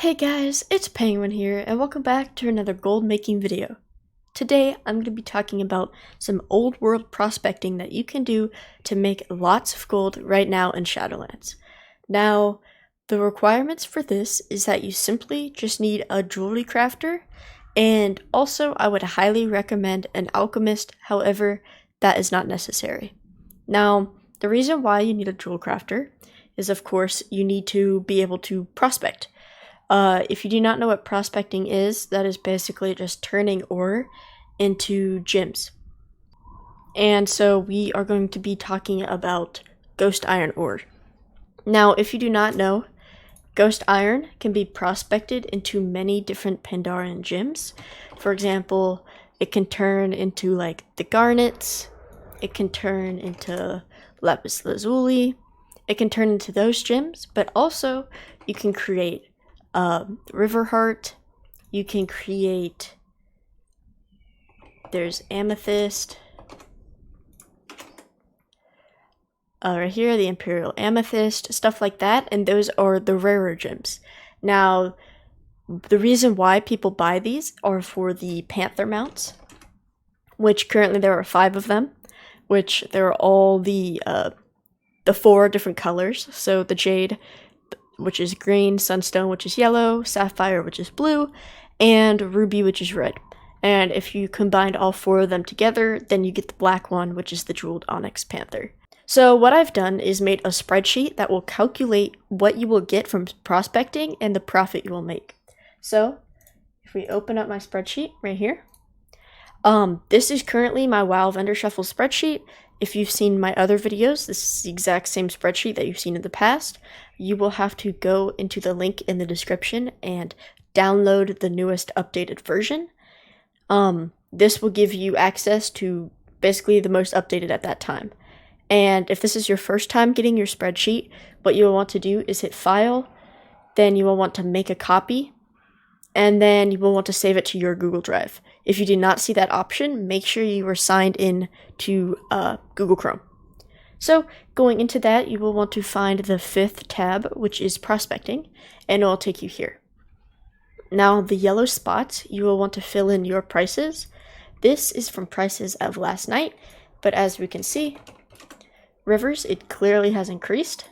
Hey guys, it's Penguin here, and welcome back to another gold making video. Today, I'm going to be talking about some old world prospecting that you can do to make lots of gold right now in Shadowlands. Now, the requirements for this is that you simply just need a jewelry crafter, and also I would highly recommend an alchemist, however, that is not necessary. Now, the reason why you need a jewel crafter is, of course, you need to be able to prospect. If you do not know what prospecting is, that is basically just turning ore into gems. And so we are going to be talking about ghost iron ore. Now, if you do not know, ghost iron can be prospected into many different Pandaren gems. For example, it can turn into like the garnets, it can turn into lapis lazuli, it can turn into those gems, but also you can create river heart, you can create, there's amethyst, right here, the imperial amethyst, stuff like that, and those are the rarer gems. Now, the reason why people buy these are for the Panther mounts, which currently there are 5 of them, which they're all the 4 different colors, so the jade, which is green, sunstone, which is yellow, sapphire, which is blue, and ruby, which is red. And if you combine all 4 of them together, then you get the black one, which is the jeweled onyx panther. So what I've done is made a spreadsheet that will calculate what you will get from prospecting and the profit you will make. So if we open up my spreadsheet right here, this is currently my WoW vendor shuffle spreadsheet. If you've seen my other videos, this is the exact same spreadsheet that you've seen in the past. You will have to go into the link in the description and download the newest updated version. This will give you access to basically the most updated at that time. And if this is your first time getting your spreadsheet, what you will want to do is hit File, then you will want to make a copy, and then you will want to save it to your Google Drive. If you do not see that option, make sure you are signed in to Google Chrome. So going into that, you will want to find the 5th tab, which is prospecting, and it will take you here. Now the yellow spots, you will want to fill in your prices. This is from prices of last night, but as we can see, rivers, it clearly has increased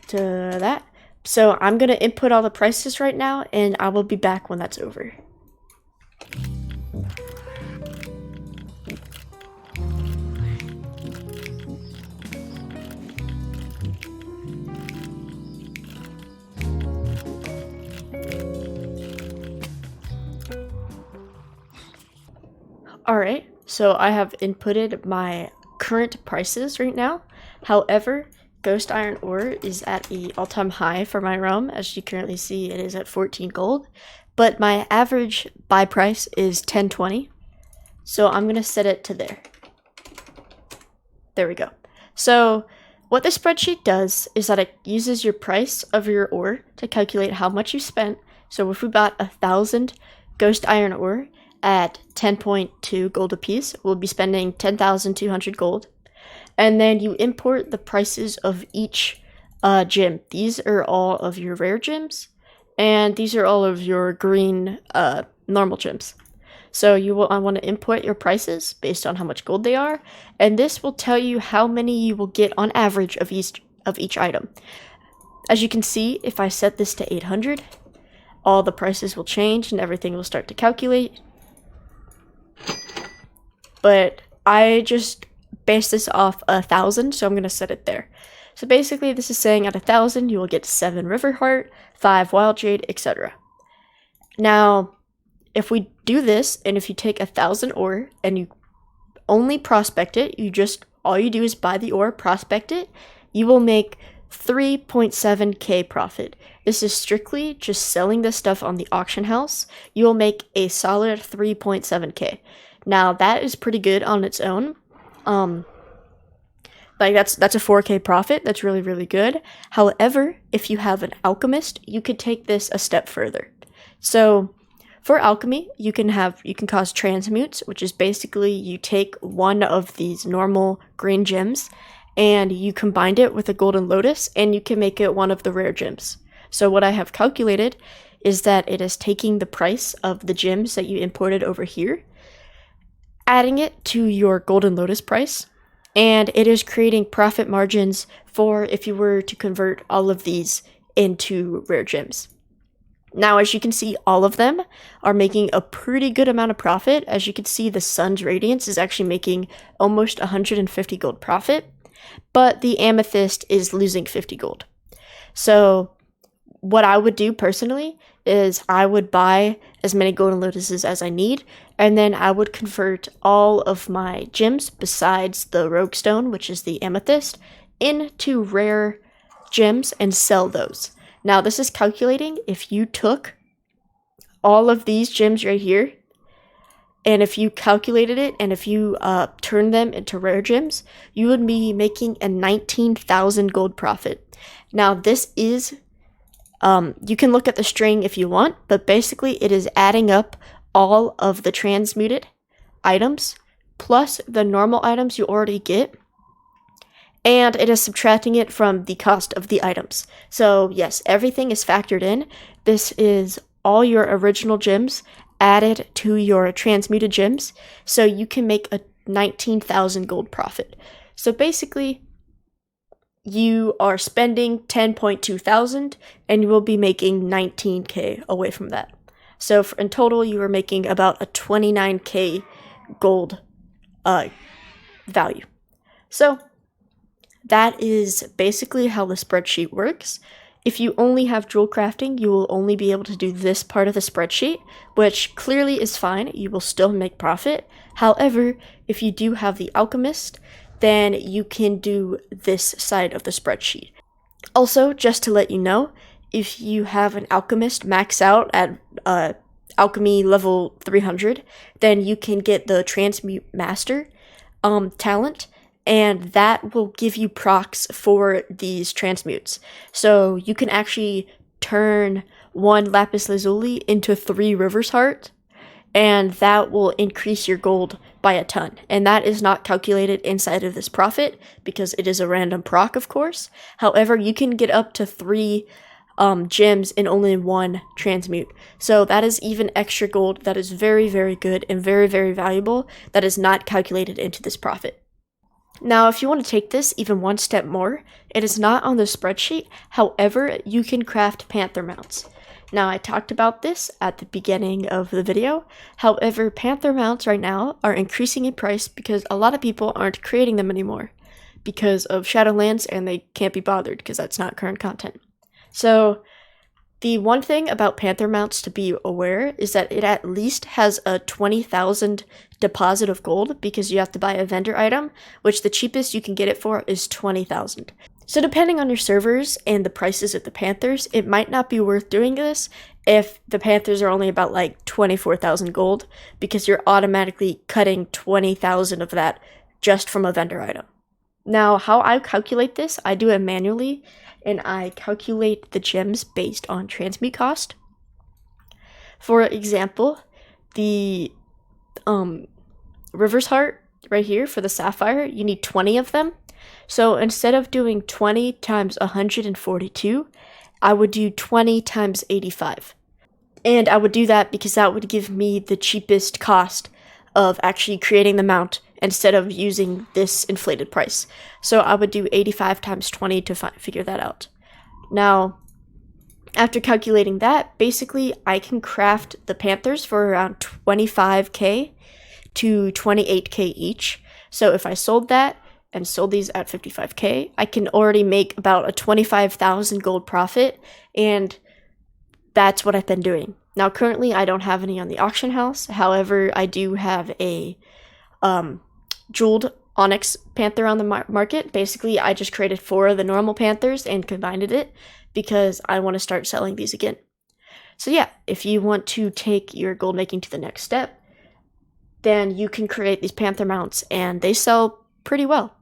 to that. So I'm going to input all the prices right now, and I will be back when that's over. Alright, so I have inputted my current prices right now. However, ghost iron ore is at the all-time high for my realm. As you currently see, it is at 14 gold, but my average buy price is 1020, so I'm going to set it to there. There we go. So what this spreadsheet does is that it uses your price of your ore to calculate how much you spent. So if we bought 1,000 ghost iron ore at 10.2 gold a piece, we'll be spending 10,200 gold. And then you import the prices of each gem. These are all of your rare gems, and these are all of your green normal gems. So you will want to input your prices based on how much gold they are, and this will tell you how many you will get on average of each item. As you can see, if I set this to 800, all the prices will change and everything will start to calculate. But I just base this off 1,000, so I'm going to set it there. So basically this is saying at 1,000 you will get 7 river heart, 5 wild jade, etc. Now if we do this, and if you take 1,000 ore and you only prospect it, all you do is buy the ore, prospect it, you will make 3.7k profit. This is strictly just selling this stuff on the auction house. You will make a solid 3.7k. Now that is pretty good on its own. Like that's a 4k profit. That's really, really good. However, if you have an alchemist, you could take this a step further. So for alchemy, you can cause transmutes, which is basically you take one of these normal green gems and you combined it with a golden lotus, and you can make it one of the rare gems. So what I have calculated is that it is taking the price of the gems that you imported over here, adding it to your golden lotus price, and it is creating profit margins for if you were to convert all of these into rare gems. Now, as you can see, all of them are making a pretty good amount of profit. As you can see, the Sun's Radiance is actually making almost 150 gold profit, but the Amethyst is losing 50 gold. So what I would do personally is I would buy as many golden lotuses as I need, and then I would convert all of my gems besides the rogue stone, which is the amethyst, into rare gems and sell those. Now this is calculating if you took all of these gems right here, and if you calculated it, and if you turned them into rare gems, you would be making a 19,000 gold profit. Now this is you can look at the string if you want, but basically it is adding up all of the transmuted items plus the normal items you already get, and it is subtracting it from the cost of the items. So yes, everything is factored in. This is all your original gems added to your transmuted gems, so you can make a 19,000 gold profit. So basically, you are spending 10.2 thousand, and you will be making 19k away from that. So in total, you are making about a 29k gold value. So that is basically how the spreadsheet works. If you only have jewel crafting, you will only be able to do this part of the spreadsheet, which clearly is fine. You will still make profit. However, if you do have the alchemist, then you can do this side of the spreadsheet. Also, just to let you know, if you have an alchemist max out at alchemy level 300, then you can get the transmute master talent, and that will give you procs for these transmutes. So you can actually turn 1 lapis lazuli into 3 river's heart, and that will increase your gold by a ton. And that is not calculated inside of this profit because it is a random proc, of course. However, you can get up to 3 gems in only 1 transmute. So that is even extra gold that is very, very good and very, very valuable that is not calculated into this profit. Now, if you want to take this even one step more, it is not on the spreadsheet. However, you can craft Panther mounts. Now, I talked about this at the beginning of the video. However, Panther mounts right now are increasing in price because a lot of people aren't creating them anymore because of Shadowlands, and they can't be bothered because that's not current content. So the one thing about Panther mounts to be aware is that it at least has a 20,000 deposit of gold because you have to buy a vendor item, which the cheapest you can get it for is 20,000. So depending on your servers and the prices of the Panthers, it might not be worth doing this if the Panthers are only about like 24,000 gold because you're automatically cutting 20,000 of that just from a vendor item. Now, how I calculate this, I do it manually, and I calculate the gems based on transmute cost. For example, the River's Heart right here for the Sapphire, you need 20 of them. So instead of doing 20 times 142, I would do 20 times 85. And I would do that because that would give me the cheapest cost of actually creating the mount instead of using this inflated price. So I would do 85 times 20 to figure that out. Now, after calculating that, basically I can craft the Panthers for around 25k to 28k each. So if I sold that and sold these at 55k, I can already make about a 25,000 gold profit, and that's what I've been doing. Now, currently, I don't have any on the auction house. However, I do have a jeweled onyx panther on the market. Basically, I just created 4 of the normal panthers and combined it because I want to start selling these again. So yeah, if you want to take your gold making to the next step, then you can create these panther mounts, and they sell pretty well.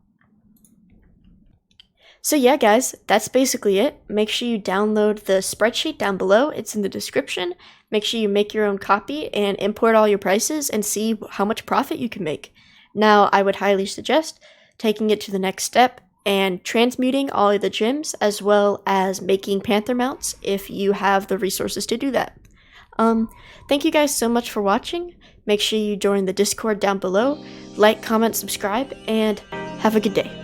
So yeah, guys, that's basically it. Make sure you download the spreadsheet down below. It's in the description. Make sure you make your own copy and import all your prices and see how much profit you can make. Now, I would highly suggest taking it to the next step and transmuting all of the gems, as well as making Panther mounts if you have the resources to do that. Thank you guys so much for watching. Make sure you join the Discord down below, like, comment, subscribe, and have a good day.